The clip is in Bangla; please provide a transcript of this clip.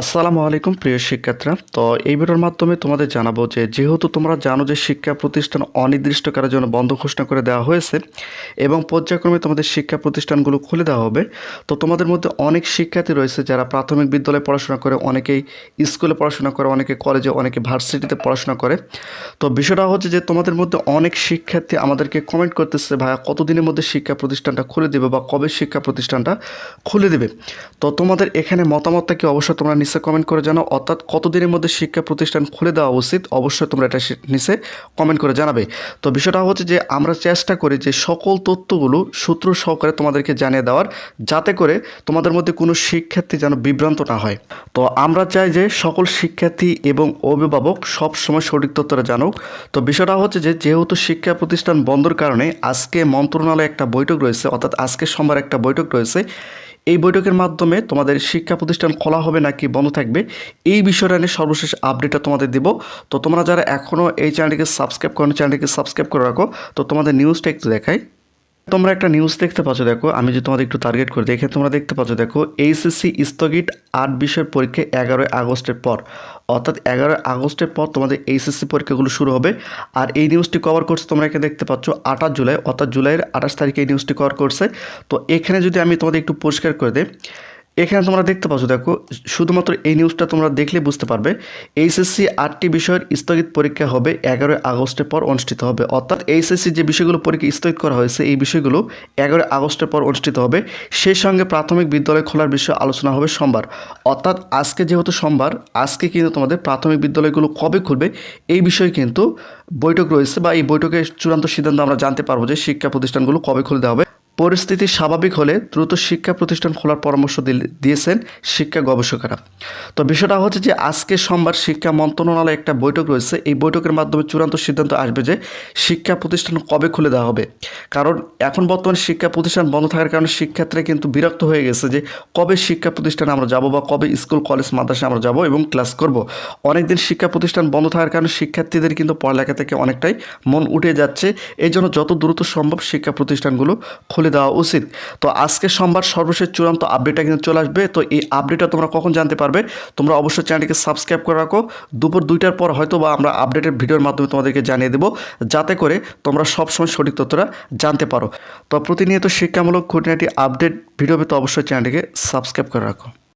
আসসালামু আলাইকুম প্রিয় শিক্ষার্থীরা। তো এই ভিডিওর মাধ্যমে তোমাদের জানাবো যে যেহেতু তোমরা জানো যে শিক্ষা প্রতিষ্ঠান অনির্দিষ্টকালের জন্য বন্ধ ঘোষণা করে দেওয়া হয়েছে এবং পর্যায়ক্রমে তোমাদের শিক্ষা প্রতিষ্ঠানগুলো খুলে দেওয়া হবে। তো তোমাদের মধ্যে অনেক শিক্ষার্থী রয়েছে যারা প্রাথমিক বিদ্যালয়ে পড়াশোনা করে, অনেকেই স্কুলে পড়াশোনা করে, অনেকে কলেজে, অনেকে ভার্সিটিতে পড়াশোনা করে। তো বিষয়টা হচ্ছে যে তোমাদের মধ্যে অনেক শিক্ষার্থী আমাদেরকে কমেন্ট করতেছে, ভাইয়া কতদিনের মধ্যে শিক্ষা প্রতিষ্ঠানটা খুলে দেবে বা কবে শিক্ষা প্রতিষ্ঠানটা খুলে দেবে। তো তোমাদের এখানে মতামতটা কি অবশ্যই তোমরা নিচে কমেন্ট করে জানাও, অর্থাৎ কতদিনের মধ্যে শিক্ষা প্রতিষ্ঠান খুলে দেওয়া উচিত অবশ্যই তোমরা এটা নিচে কমেন্ট করে জানাবে। তো বিষয়টা হচ্ছে যে আমরা চেষ্টা করি যে সকল তথ্যগুলো সূত্র সহকারে তোমাদেরকে জানিয়ে দেওয়ার, যাতে করে তোমাদের মধ্যে কোনো শিক্ষার্থী যেন বিভ্রান্ত না হয়। তো আমরা চাই যে সকল শিক্ষার্থী এবং অভিভাবক সব সময় সঠিক তথ্যটা জানুক। তো বিষয়টা হচ্ছে যে যেহেতু শিক্ষা প্রতিষ্ঠান বন্ধর কারণে আজকে মন্ত্রণালয়ে একটা বৈঠক রয়েছে, অর্থাৎ আজকে সোমবার একটা বৈঠক রয়েছে। এই বৈঠকের মাধ্যমে তোমাদের শিক্ষা প্রতিষ্ঠান খোলা হবে নাকি বন্ধ থাকবে, এই বিষয়টা নিয়ে সর্বশেষ আপডেটটা তোমাদের দিব। তো তোমরা যারা এখনও এই চ্যানেলটিকে সাবস্ক্রাইব করো, চ্যানেলটিকে সাবস্ক্রাইব করে রাখো। তো তোমাদের নিউজটা একটু দেখাই। তোমরা একটা নিউজ দেখতে পাচ্ছ, দেখো আমি যদি তোমাদের একটু টার্গেট করে দেখে তোমরা দেখতে পাচ্ছ, দেখো এইচএসসি স্থগিত 8 বিষয়ের পরীক্ষা 11 আগস্টের পর, অর্থাৎ 11 আগস্টের পর তোমাদের এইচএসসি পরীক্ষাগুলো শুরু হবে। আর এই নিউজটি কভার করছে, তোমরা এখানে দেখতে পাচ্ছ 28 জুলাই, অর্থাৎ জুলাইয়ের 28 তারিখে এই নিউজটি কভার করছে। তো এখানে যদি আমি তোমাদের একটু পরিষ্কার করে দিই, এখানে তোমরা দেখতে পাচ্ছ, দেখো শুধুমাত্র এই নিউজটা তোমরা দেখলে বুঝতে পারবে। এইচএসসি 8টি বিষয়ের স্থগিত পরীক্ষা হবে 11 আগস্টের পর অনুষ্ঠিত হবে, অর্থাৎ এইচএসসি যে বিষয়গুলো পরীক্ষা স্থগিত করা হয়েছে এই বিষয়গুলো 11 আগস্টের পর অনুষ্ঠিত হবে। সেই সঙ্গে প্রাথমিক বিদ্যালয় খোলার বিষয়ে আলোচনা হবে সোমবার, অর্থাৎ আজকে যেহেতু সোমবার, আজকে কিন্তু তোমাদের প্রাথমিক বিদ্যালয়গুলো কবে খুলবে এই বিষয়ে কিন্তু বৈঠক রয়েছে, বা এই বৈঠকের চূড়ান্ত সিদ্ধান্ত আমরা জানতে পারবো যে শিক্ষা প্রতিষ্ঠানগুলো কবে খুলে দেওয়া হবে। পরিস্থিতি স্বাভাবিক হলে দ্রুত শিক্ষা প্রতিষ্ঠান খোলার পরামর্শ দিয়েছেন শিক্ষা গবেষকেরা। তো বিষয়টা হচ্ছে যে আজকে সোমবার শিক্ষা মন্ত্রণালয়ে একটা বৈঠক রয়েছে, এই বৈঠকের মাধ্যমে চূড়ান্ত সিদ্ধান্ত আসবে যে শিক্ষা প্রতিষ্ঠান কবে খুলে দেওয়া হবে। কারণ এখন বর্তমানে শিক্ষা প্রতিষ্ঠান বন্ধ থাকার কারণে শিক্ষার্থীরা কিন্তু বিরক্ত হয়ে গেছে যে কবে শিক্ষা প্রতিষ্ঠানে আমরা যাব বা কবে স্কুল কলেজ মাদ্রাসায় আমরা যাব এবং ক্লাস করব। অনেকদিন শিক্ষা প্রতিষ্ঠান বন্ধ থাকার কারণে শিক্ষার্থীদের কিন্তু পড়ালেখা থেকে অনেকটাই মন উঠে যাচ্ছে। এই জন্য যত দ্রুত সম্ভব শিক্ষা প্রতিষ্ঠানগুলো খুলে দেওয়া উচিত। তো আজকে সোমবার সর্বশেষ চূড়ান্ত আপডেটটা কিন্তু চলে আসবে। তো এই আপডেটটা তোমরা কখন জানতে পারবে, তোমরা অবশ্যই চ্যানেলটিকে সাবস্ক্রাইব করে রাখো। দুপুর 2টার পর হয়তো বা আমরা আপডেটের ভিডিওর মাধ্যমে তোমাদেরকে জানিয়ে দেবো, যাতে করে তোমরা সবসময় সঠিক তথ্যটা জানতে পারো। তো প্রতিনিয়ত শিক্ষামূলক খুঁটিনাটি আপডেট ভিডিও পেতে অবশ্যই চ্যানেলটিকে সাবস্ক্রাইব করে রাখো।